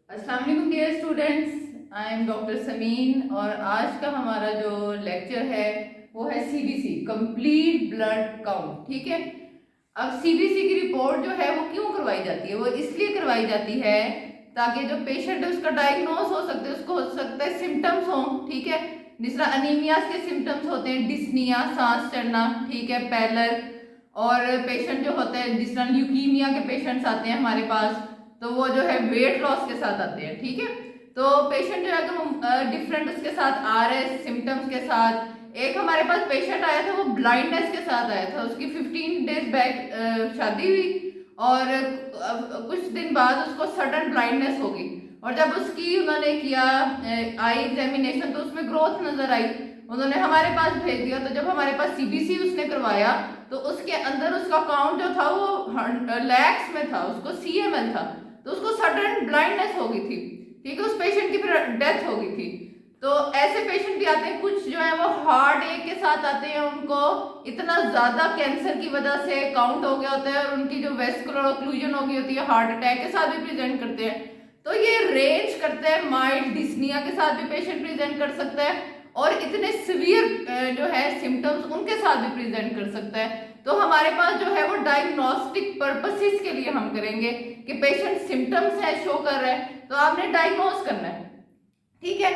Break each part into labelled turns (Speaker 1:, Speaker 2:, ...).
Speaker 1: अस्सलाम वालेकुम dear students, I am doctor Sameen और आज का हमारा जो लेक्चर है वो है सीबीसी कंप्लीट ब्लड काउंट। ठीक है। अब सीबीसी की रिपोर्ट जो है वो क्यों करवाई जाती है? वो इसलिए करवाई जाती है ताकि जो पेशेंट है उसका डायग्नोस हो सकते हैं, उसको हो सकता है सिम्टम्स हो। ठीक है। जिस तरह अनीमिया के सिम्टम्स होते हैं, डिस्निया, सांस चढ़ना, ठीक है, पैलर। और पेशेंट जो होते हैं जिस तरह ल्यूकीमिया के पेशेंट्स आते हैं हमारे पास, तो वो जो है वेट लॉस के साथ आते हैं। ठीक है। तो पेशेंट जो है तो डिफरेंट उसके साथ आ रहे हैं सिम्टम्स के साथ। एक हमारे पास पेशेंट आया था, वो ब्लाइंडनेस के साथ आया था। उसकी 15 डेज बैक शादी हुई और कुछ दिन बाद उसको सडन ब्लाइंडनेस हो गई। और जब उसकी उन्होंने किया आई एग्जामिनेशन तो उसमें ग्रोथ नजर आई। उन्होंने हमारे पास भेज दिया। तो जब हमारे पास सीबीसी उसने करवाया तो उसके अंदर उसका काउंट जो था वो लैक्स में था, उसको सीएमएल था। तो उसको सडन ब्लाइंडनेस हो गई थी। ठीक है। उस पेशेंट की फिर डेथ हो गई थी। तो ऐसे पेशेंट भी आते हैं, कुछ जो है वो हार्ट एक के साथ आते हैं, उनको इतना ज्यादा कैंसर की वजह से काउंट हो गया होता है और उनकी जो वेस्कुलर ओक्लूजन हो गई होती है, हार्ट अटैक के साथ भी प्रेजेंट करते हैं। तो ये रेंज करते हैं, माइल्ड डिस्निया के साथ भी पेशेंट प्रेजेंट कर सकता है और इतने सिवियर जो है सिम्टम्स उनके साथ भी प्रेजेंट कर सकता है। तो हमारे पास जो है वो डायग्नोस्टिक पर्पसेस के लिए हम करेंगे कि पेशेंट सिम्टम्स है शो कर रहा है तो आपने डायग्नोस करना है। ठीक है।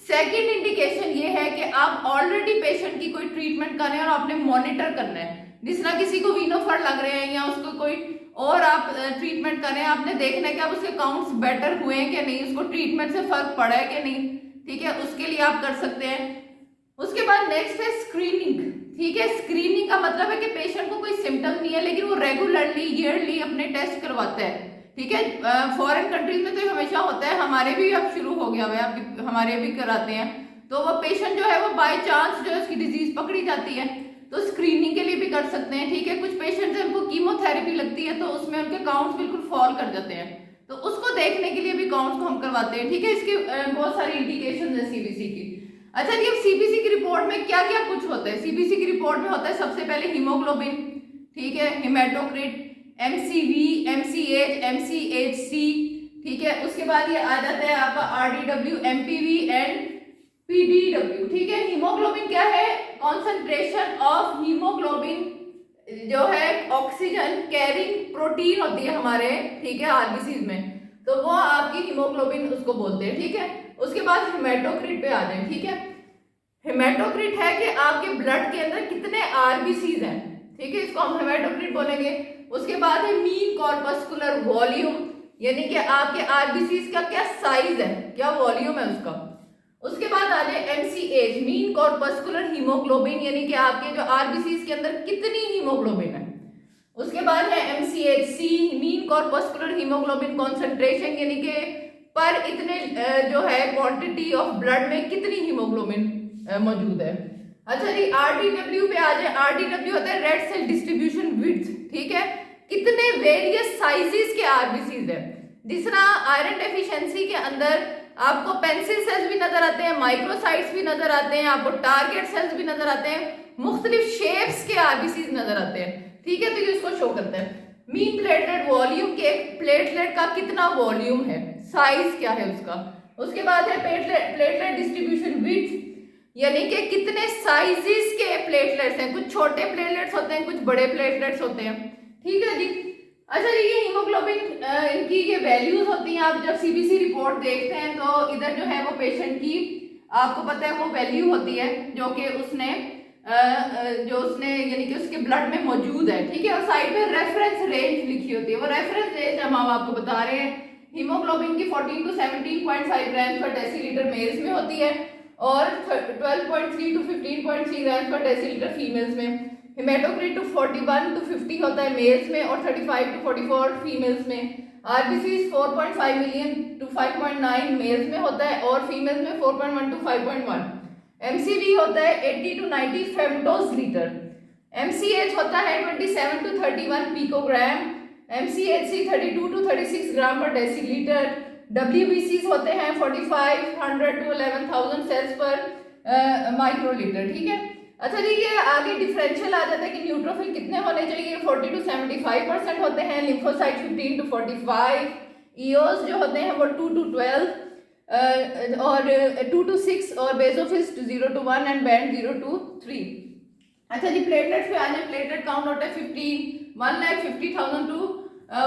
Speaker 1: सेकंड इंडिकेशन ये है कि आप ऑलरेडी पेशेंट की कोई ट्रीटमेंट कर रहे हैं और आपने मॉनिटर करना है। जिस तरह किसी को वीनोफर लग रहे हैं या उसको कोई और आप ट्रीटमेंट कर रहे हैं, आपने देखना है कि अब उसके काउंट्स बेटर हुए हैं कि नहीं, उसको ट्रीटमेंट से फर्क पड़ा है कि नहीं। ठीक है। उसके लिए आप कर सकते हैं। उसके बाद नेक्स्ट है स्क्रीनिंग। ठीक है। स्क्रीनिंग का मतलब है कि पेशेंट को कोई सिम्टम नहीं है लेकिन वो रेगुलरली ईयरली अपने टेस्ट करवाता है। ठीक है। फॉरेन कंट्रीज में तो हमेशा होता है, हमारे भी अब शुरू हो गया हुआ है, हमारे भी कराते हैं। तो वो पेशेंट जो है वो बाय चांस जो है उसकी डिजीज पकड़ी जाती है तो स्क्रीनिंग के लिए भी कर सकते हैं। ठीक है। कुछ पेशेंट्स हैं उनको कीमोथेरेपी लगती है तो उसमें उनके काउंट्स बिल्कुल फॉल कर जाते हैं, तो उसको देखने के लिए भी काउंट्स को हम करवाते हैं। ठीक है। इसकी बहुत सारी इंडिकेशन है सीबीसी की। अच्छा जी, अब सीबीसी की रिपोर्ट में क्या क्या कुछ होता है? सीबीसी की रिपोर्ट में होता है सबसे पहले हीमोग्लोबिन, ठीक है, हेमाटोक्रिट, एमसीवी, एमसीएच, एमसीएचसी। ठीक है। उसके बाद ये आ जाता है आपका आरडीडब्ल्यू, एमपीवी एंड पीडीडब्ल्यू। ठीक है। हीमोग्लोबिन क्या है? कॉन्सेंट्रेशन ऑफ हीमोग्लोबिन जो है ऑक्सीजन कैरिंग प्रोटीन होती है हमारे, ठीक है, आरबीसी में, तो वो आपकी हीमोग्लोबिन उसको बोलते हैं। ठीक है। उसके बाद हेमाटोक्रिट पे आ जाए। ठीक है। हेमाटोक्रिट है कि आपके ब्लड के अंदर कितने आरबीसीज हैं। ठीक है। इसको हम हेमाटोक्रिट बोलेंगे। उसके बाद है मीन कॉर्पस्कुलर वॉल्यूम, यानी कि आपके आरबीसीज का क्या साइज है, क्या वॉल्यूम है उसका। उसके बाद आ जाए एमसीएच, मीन कॉर्पस्कुलर हीमोग्लोबिन, यानी कि आपके जो आरबीसीज के अंदर कितनी हीमोग्लोबिन है। उसके बाद है MCHC, mean corpuscular haemoglobin concentration, यानी कि पर इतने जो है क्वांटिटी ऑफ ब्लड में कितनी हीमोग्लोबिन मौजूद है। अच्छा जी, आरडीडब्ल्यू पे आ जाए। आरडीडब्ल्यू होता है रेड सेल डिस्ट्रीब्यूशन विड्थ। ठीक है। कितने वेरियस साइजेस के आरबीसीज है। जिस तरह आयरन डेफिशिएंसी के अंदर आपको पेंसिल सेल्स भी नजर आते हैं, माइक्रोसाइट्स भी नजर आते हैं, आपको टारगेट सेल्स भी नजर आते हैं, मुख्तलिफ शेप्स के आरबीसीज नजर आते हैं। ठीक है। तो ये इसको शो करते हैं। मीन प्लेटलेट वॉल्यूम के प्लेटलेट का कितना वॉल्यूम है, साइज क्या है उसका। उसके बाद है प्लेटलेट डिस्ट्रीब्यूशन विड्थ, यानी कि कितने साइजेस के प्लेटलेट्स हैं। कुछ छोटे प्लेटलेट्स होते हैं, कुछ बड़े प्लेटलेट्स होते हैं। ठीक है जी। अच्छा जी, ये हीमोग्लोबिन इनकी ये वैल्यूज होती हैं। आप जब सीबीसी रिपोर्ट देखते हैं तो इधर जो है वो पेशेंट की आपको पता है वो वैल्यू होती है जो कि उसने यानी कि उसके ब्लड में मौजूद है। ठीक है। और साइड में रेफरेंस रेंज लिखी होती है। वो रेफरेंस रेंज हम आपको बता रहे हैं। हीमोग्लोबिन की 14 टू 17.5 ग्राम पर डेसीलीटर मेल्स में होती है और 12.3 टू 15.3 ग्राम पर डेसीलीटर फीमेल्स में। हेमाटोक्रिट टू 41 टू 50 होता है मेल्स में और 35 टू 44 फीमेल्स में। आरबीसी 4.5 मिलियन टू 5.9 मेल्स में होता है और फीमेल्स में 4.1 टू 5.1। एमसीवी होता है 80 टू 90 फेमटोज लीटर। एमसीएच होता है 27 टू 31 पिकोग्राम। एमसीएचसी 32 टू 36 ग्राम पर डेसीलीटर। डब्ल्यूबीसीज होते हैं 4500 टू 11,000 सेल्स पर माइक्रोलीटर। ठीक है। अच्छा जी, ये आगे डिफरेंशियल आ जाता है कि न्यूट्रोफिल कितने होने चाहिए। 40 टू 75% होते हैं, लिम्फोसाइट 15 टू 45, ईओस जो होते हैं वो 2 to 12 और 2 to 6 और basophils 0 to 1 and band 0 to 3। अच्छा जी, प्लेटलेट्स पे आ जाए। प्लेटलेट काउंट होता है 1,50,000 टू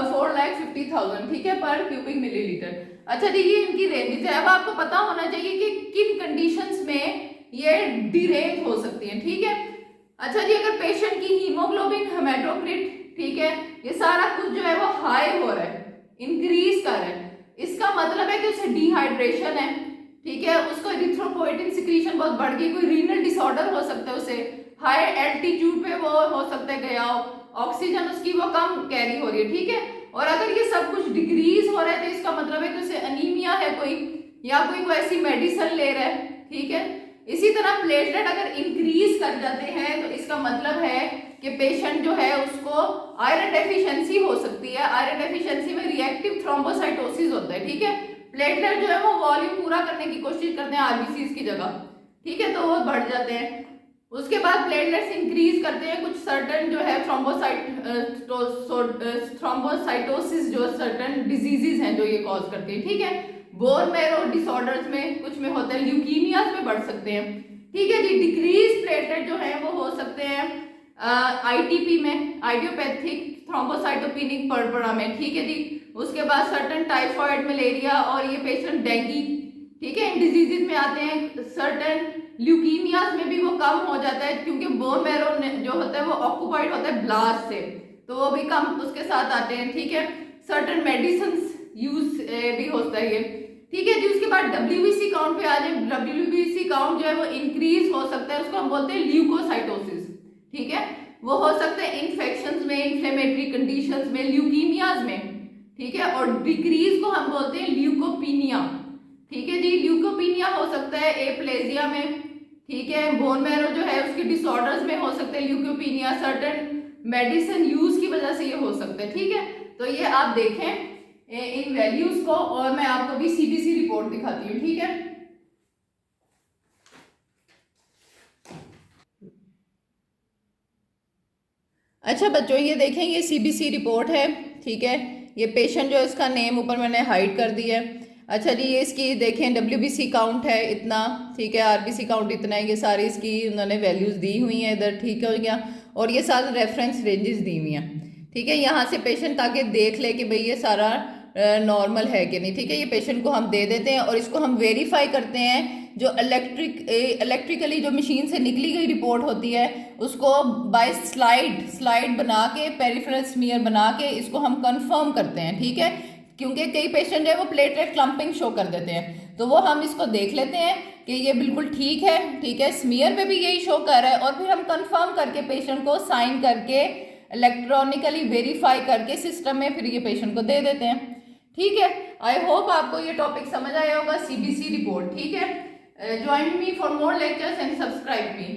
Speaker 1: 4,50,000, ठीक है, पर क्यूबिक मिलीलीटर। अच्छा जी, ये इनकी रेंजेस है। अब आपको पता होना चाहिए कि किन कंडीशंस में ये डिरेंज हो सकती है, ठीक है। अच्छा जी, अगर पेशेंट की हीमोग्लोबिन, हेमाटोक्रिट, ठीक है, ये सारा कुछ जो है वो हाई हो रहा है, इंक्रीज कर रहा है, इसका मतलब है कि उसे डिहाइड्रेशन है, ठीक है, उसको इरिथ्रोपोइटिन सिक्रीशन बहुत बढ़ गई, कोई रीनल डिसऑर्डर हो सकता है, उसे हाई एल्टीट्यूड पे वो हो सकता है गया हो, ऑक्सीजन उसकी वो कम कैरी हो रही है, ठीक है। और अगर ये सब कुछ डिक्रीज हो रहा है तो इसका मतलब है कि उसे अनीमिया है कोई, या कोई ऐसी मेडिसिन ले रहा है, ठीक है। इसी तरह प्लेटलेट अगर इंक्रीज कर जाते हैं तो इसका मतलब है कि पेशेंट जो है उसको आयरन डेफिशिएंसी हो सकती है। आयरन डेफिशिएंसी में रिएक्टिव थ्रोम्बोसाइटोसिस होता है, ठीक है। प्लेटलेट जो है वो वॉल्यूम पूरा करने की कोशिश करते हैं आरबीसीज की जगह, ठीक है, तो वो बढ़ जाते हैं। उसके बाद प्लेटलेट्स इंक्रीज करते हैं कुछ सर्टन जो है थ्रोम्बोसाइटोसिस, जो सर्टन डिजीजेस हैं जो ये कॉज करते हैं, ठीक है। बोन मैरो डिसऑर्डर्स में कुछ में होता है, ल्यूकीमियाज में बढ़ सकते हैं, ठीक है जी। डिक्रीज प्लेटलेट जो है वो हो सकते हैं आईटीपी में, आइडियोपैथिक थ्रोम्बोसाइटोपेनिक पर्परा में, ठीक है जी। उसके बाद सर्टन टाइफॉइड, मलेरिया और ये पेशेंट डेंगी, ठीक है, इन डिजीजेज में आते हैं। सर्टन ल्यूकीमियाज में भी वो कम हो जाता है क्योंकि बोन मैरो जो होता है वो ऑक्यूपाइड होता है ब्लास्ट से, तो वो भी कम उसके साथ आते हैं, ठीक है। सर्टन मेडिसिन यूज भी होता है ये, ठीक है जी। उसके बाद डब्ल्यूबीसी काउंट पे आ जाए। डब्ल्यूबीसी काउंट जो है वो इंक्रीज हो सकता है, उसको हम बोलते हैं ल्यूकोसाइटोसिस, ठीक है। वो हो सकता है इन्फेक्शंस में, इन्फ्लेमेटरी कंडीशंस में, ल्यूकीमियाज में, ठीक है। और डिक्रीज को हम बोलते हैं ल्यूकोपीनिया, ठीक है जी। ल्यूकोपीनिया हो सकता है एप्लेजिया में, ठीक है। बोन मैरो जो है उसके डिसऑर्डर्स में हो सकते हैं ल्यूकोपीनिया, सर्टेन मेडिसिन यूज की वजह से ये हो सकता है, ठीक है। तो ये आप देखें इन वैल्यूज को, और मैं आपको भी सीबीसी रिपोर्ट दिखाती हूँ, ठीक है। अच्छा बच्चों, ये देखें, ये सीबीसी रिपोर्ट है, ठीक है। ये पेशेंट जो इसका नेम ऊपर मैंने हाइड कर दिया है। अच्छा जी, ये इसकी देखें डब्ल्यूबीसी काउंट है इतना, ठीक है, आरबीसी काउंट इतना है, ये सारी इसकी उन्होंने वैल्यूज दी हुई हैं इधर, ठीक हो गया। और ये सारे रेफरेंस रेंजेस दी हुई हैं, ठीक है। यहाँ से पेशेंट आके देख ले कि भाई ये सारा नॉर्मल है कि नहीं, ठीक है। ये पेशेंट को हम दे देते हैं और इसको हम वेरीफाई करते हैं। जो इलेक्ट्रिकली जो मशीन से निकली गई रिपोर्ट होती है उसको बाय स्लाइड बना के, पेरिफेरल स्मीयर बना के इसको हम कंफर्म करते हैं, ठीक है। क्योंकि कई पेशेंट जो है वो प्लेटलेट क्लम्पिंग शो कर देते हैं, तो वो हम इसको देख लेते हैं कि ये बिल्कुल ठीक है, ठीक है, स्मीयर में भी यही शो कर रहा है, और फिर हम कंफर्म करके पेशेंट को साइन करके इलेक्ट्रॉनिकली वेरीफाई करके सिस्टम में फिर ये पेशेंट को दे देते हैं, ठीक है। आई होप आपको ये टॉपिक समझ आया होगा, सीबीसी रिपोर्ट, ठीक है। Join me for more lectures and subscribe me.